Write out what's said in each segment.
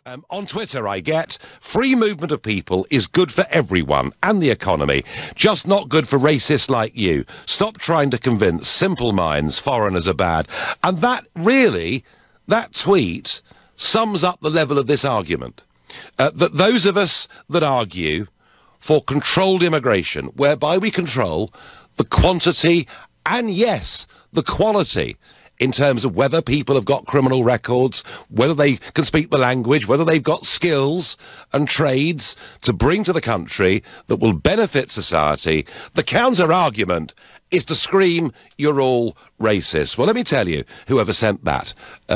On Twitter, I get, free movement of people is good for everyone and the economy, just not good for racists like you. Stop trying to convince simple minds foreigners are bad. And that tweet sums up the level of this argument. That those of us that argue for controlled immigration, whereby we control the quantity and, yes, the quality, in terms of whether people have got criminal records, whether they can speak the language, whether they've got skills and trades to bring to the country that will benefit society, the counter-argument is to scream, you're all racist. Well, let me tell you, whoever sent that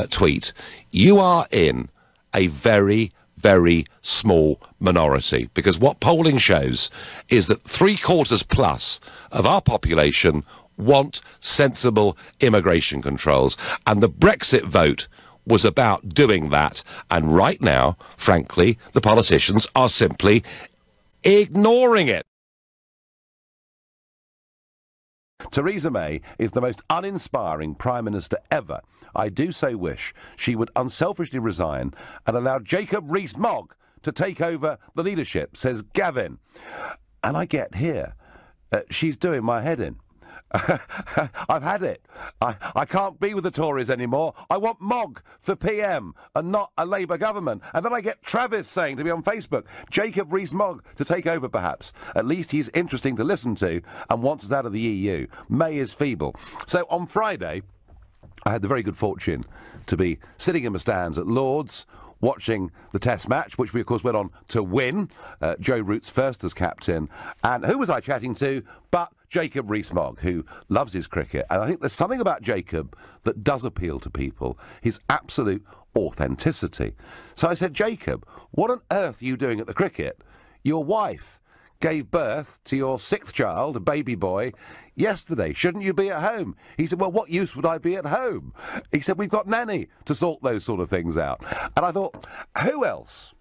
tweet, you are in a very, very small minority, because what polling shows is that 3/4+ of our population want sensible immigration controls, and the Brexit vote was about doing that, and right now, frankly, the politicians are simply ignoring it. Theresa May is the most uninspiring Prime Minister ever. I do so wish she would unselfishly resign and allow Jacob Rees-Mogg to take over the leadership, says Gavin. And I get here, she's doing my head in. I've had it. I can't be with the Tories anymore. I want Mogg for PM and not a Labour government. And then I get Travis saying to me on Facebook, Jacob Rees-Mogg to take over perhaps. At least he's interesting to listen to and wants us out of the EU. May is feeble. So on Friday, I had the very good fortune to be sitting in the stands at Lord's, watching the Test match, which we, of course, went on to win. Joe Root's first as captain. And who was I chatting to but Jacob Rees-Mogg, who loves his cricket. And I think there's something about Jacob that does appeal to people, his absolute authenticity. So I said, Jacob, what on earth are you doing at the cricket? Your wife gave birth to your 6th child, a baby boy, yesterday. Shouldn't you be at home? He said, well, what use would I be at home? He said, we've got Nanny to sort those sort of things out. And I thought, who else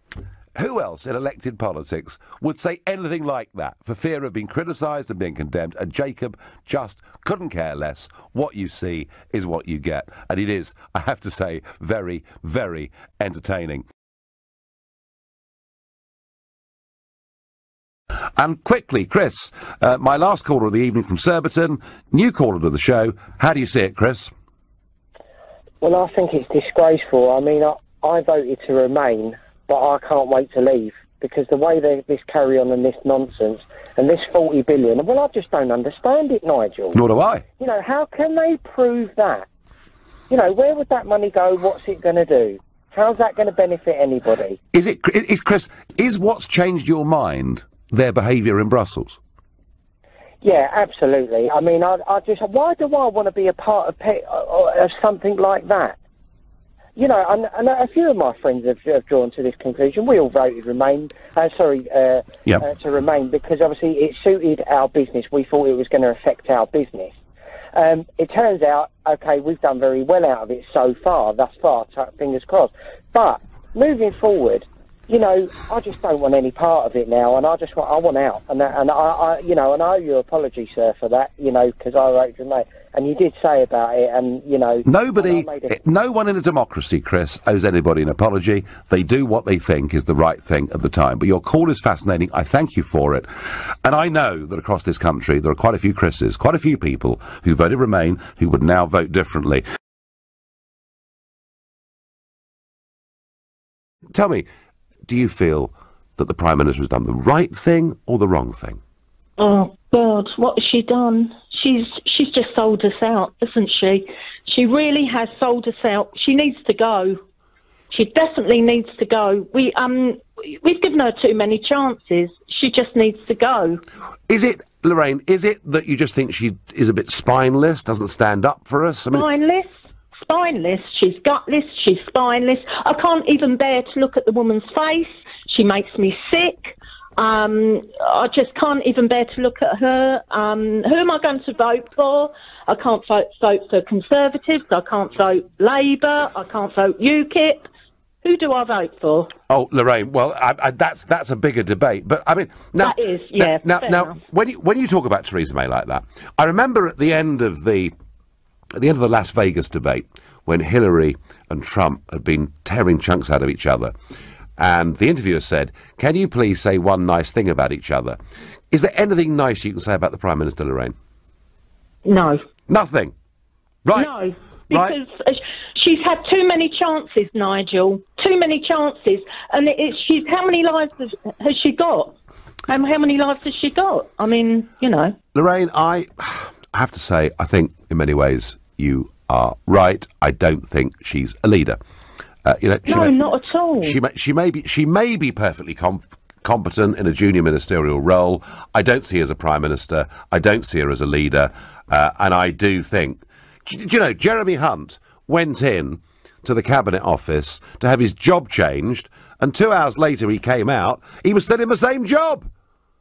in elected politics would say anything like that for fear of being criticised and being condemned? And Jacob just couldn't care less. What you see is what you get. And it is, I have to say, very, very entertaining. And quickly, Chris, my last caller of the evening from Surbiton, new caller to the show. How do you see it, Chris? Well, I think it's disgraceful. I mean, I voted to remain, but I can't wait to leave, because the way this carry on and this nonsense and this 40 billion, well, I just don't understand it, Nigel. Nor do I. You know, how can they prove that? You know, where would that money go? What's it going to do? How's that going to benefit anybody? Chris, is what's changed your mind their behaviour in Brussels? Yeah, absolutely. I mean, I just, why do I want to be a part of something like that? You know, and a few of my friends have drawn to this conclusion. We all voted Remain, to Remain, because obviously it suited our business. We thought it was going to affect our business. It turns out, okay, we've done very well out of it so far, thus far, fingers crossed. But moving forward, you know, I just don't want any part of it now, and I want out. And I owe you an apology, sir, for that, you know, because I wrote to May, and you did say about it, and, you know... No one in a democracy, Chris, owes anybody an apology. They do what they think is the right thing at the time. But your call is fascinating. I thank you for it. And I know that across this country there are quite a few Chris's, quite a few people who voted Remain who would now vote differently. Tell me, do you feel that the Prime Minister has done the right thing or the wrong thing? Oh, God, what has she done? She's just sold us out, hasn't she? She really has sold us out. She needs to go. She definitely needs to go. We've given her too many chances. She just needs to go. Is it, Lorraine, is it that you just think she is a bit spineless, doesn't stand up for us? I mean, Spineless, she's gutless, she's spineless. I can't even bear to look at the woman's face. She makes me sick. I just can't even bear to look at her. Who am I going to vote for? I can't vote for Conservatives. I can't vote Labour. I can't vote UKIP. Who do I vote for? Oh, Lorraine, well, that's a bigger debate. But, I mean... Now, that is, yeah. Now, when you talk about Theresa May like that, I remember at the end of the Las Vegas debate, when Hillary and Trump had been tearing chunks out of each other, And the interviewer said, "Can you please say one nice thing about each other?" Is there anything nice you can say about the Prime Minister, Lorraine? No. Nothing. Right. No, because she's had too many chances, Nigel. Too many chances. And she's how many lives has she got? How many lives has she got? I mean, you know. Lorraine, I have to say, I think in many ways you are right. I don't think she's a leader. No, not at all. She may be perfectly competent in a junior ministerial role. I don't see her as a prime minister. I don't see her as a leader. And I do think, you know, Jeremy Hunt went in to the Cabinet Office to have his job changed, and 2 hours later he came out, he was still in the same job.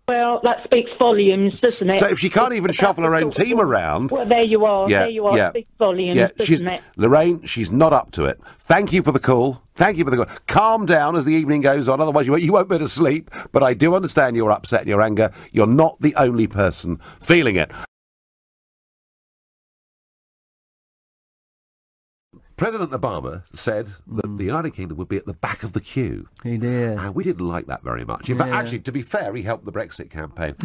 Well, that speaks volumes, doesn't it? So if she can't even shuffle her own team around... Well, there you are. Yeah, there you are. Yeah. It speaks volumes, doesn't it? Lorraine, she's not up to it. Thank you for the call. Thank you for the call. Calm down as the evening goes on, otherwise you won't be able to sleep. But I do understand your upset and your anger. You're not the only person feeling it. President Obama said that the United Kingdom would be at the back of the queue. He did. And we didn't like that very much. In fact, actually, to be fair, he helped the Brexit campaign.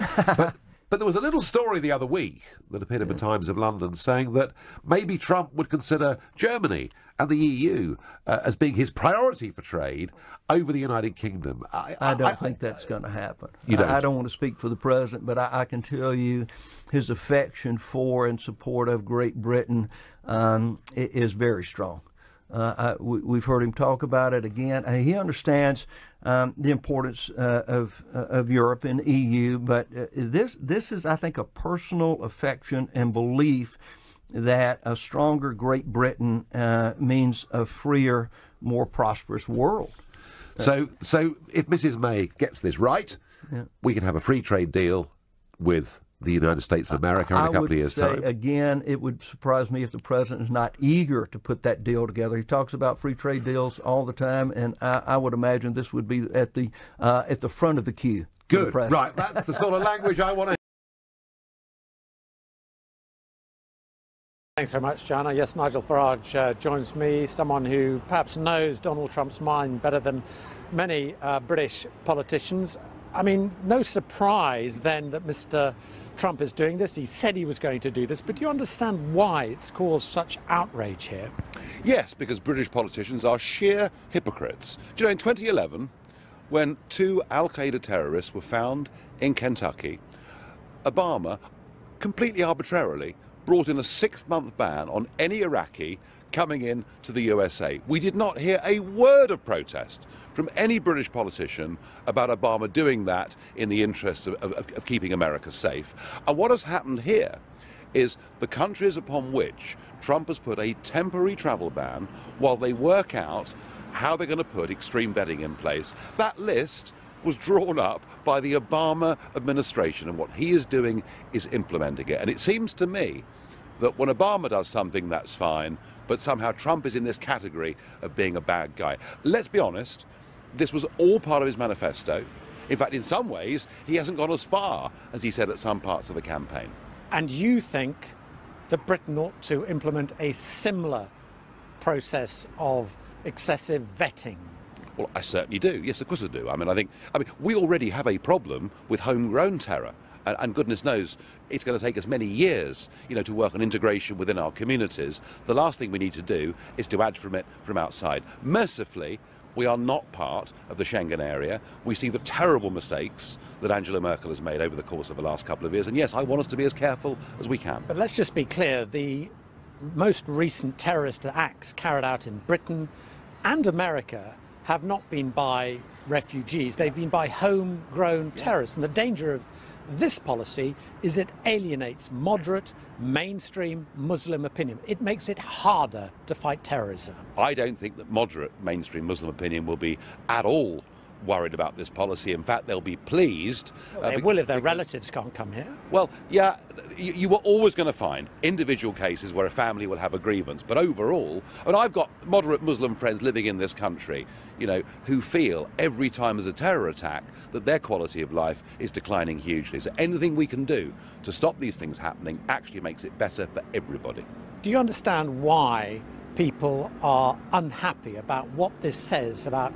But there was a little story the other week that appeared in the Times of London saying that maybe Trump would consider Germany and the EU as being his priority for trade over the United Kingdom. I don't think that's going to happen. You don't? I don't want to speak for the president, but I can tell you his affection for and support of Great Britain is very strong. We've heard him talk about it again. He understands the importance of Europe and EU, but this is, I think, a personal affection and belief that a stronger Great Britain means a freer, more prosperous world. So if Mrs. May gets this right, we can have a free trade deal with the United States of America in a couple of years' time. I would say, again, it would surprise me if the president is not eager to put that deal together. He talks about free trade deals all the time, and I would imagine this would be at the front of the queue. Good, right, that's the sort of language I want to. Thanks very much, Joanna. Yes, Nigel Farage joins me, someone who perhaps knows Donald Trump's mind better than many British politicians. I mean, no surprise then that Mr. Trump is doing this. He said he was going to do this, but do you understand why it's caused such outrage here? Yes, because British politicians are sheer hypocrites. Do you know, in 2011, when 2 al-Qaeda terrorists were found in Kentucky, Obama completely arbitrarily brought in a 6-month ban on any Iraqi coming in to the USA. We did not hear a word of protest from any British politician about Obama doing that in the interest of keeping America safe. And what has happened here is the countries upon which Trump has put a temporary travel ban while they work out how they're going to put extreme vetting in place. That list was drawn up by the Obama administration, and what he is doing is implementing it. And it seems to me that when Obama does something, that's fine, but somehow Trump is in this category of being a bad guy. Let's be honest, this was all part of his manifesto. In fact, in some ways, he hasn't gone as far as he said at some parts of the campaign. And you think that Britain ought to implement a similar process of excessive vetting? Well, I certainly do. Yes, of course I do. I mean, we already have a problem with homegrown terror. And goodness knows it's going to take us many years, you know, to work on integration within our communities. The last thing we need to do is to add from it from outside. Mercifully, we are not part of the Schengen area. We see the terrible mistakes that Angela Merkel has made over the course of the last couple of years. And yes, I want us to be as careful as we can. But let's just be clear, the most recent terrorist acts carried out in Britain and America have not been by refugees. They've been by homegrown terrorists. And the danger of this policy is it alienates moderate, mainstream Muslim opinion. It makes it harder to fight terrorism. I don't think that moderate mainstream Muslim opinion will be at all worried about this policy. In fact, they'll be pleased. Well, they will if their relatives can't come here. Well, yeah, you are always going to find individual cases where a family will have a grievance. But overall, and I've got moderate Muslim friends living in this country, you know, who feel every time there's a terror attack that their quality of life is declining hugely. So anything we can do to stop these things happening actually makes it better for everybody. Do you understand why people are unhappy about what this says about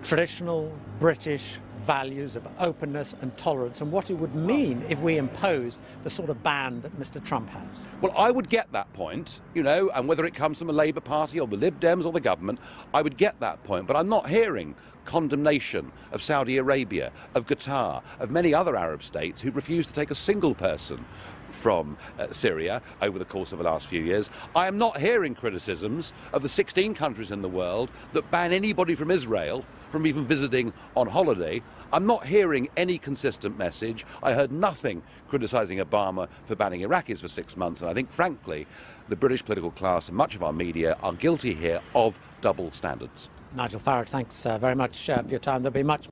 traditional British values of openness and tolerance and what it would mean if we imposed the sort of ban that Mr. Trump has. Well, I would get that point, you know, and whether it comes from the Labour Party or the Lib Dems or the government, I would get that point. But I'm not hearing condemnation of Saudi Arabia, of Qatar, of many other Arab states who refuse to take a single person from Syria over the course of the last few years. I am not hearing criticisms of the 16 countries in the world that ban anybody from Israel from even visiting on holiday. I'm not hearing any consistent message. I heard nothing criticising Obama for banning Iraqis for 6 months, and I think, frankly, the British political class and much of our media are guilty here of double standards. Nigel Farage, thanks very much for your time. There'll be much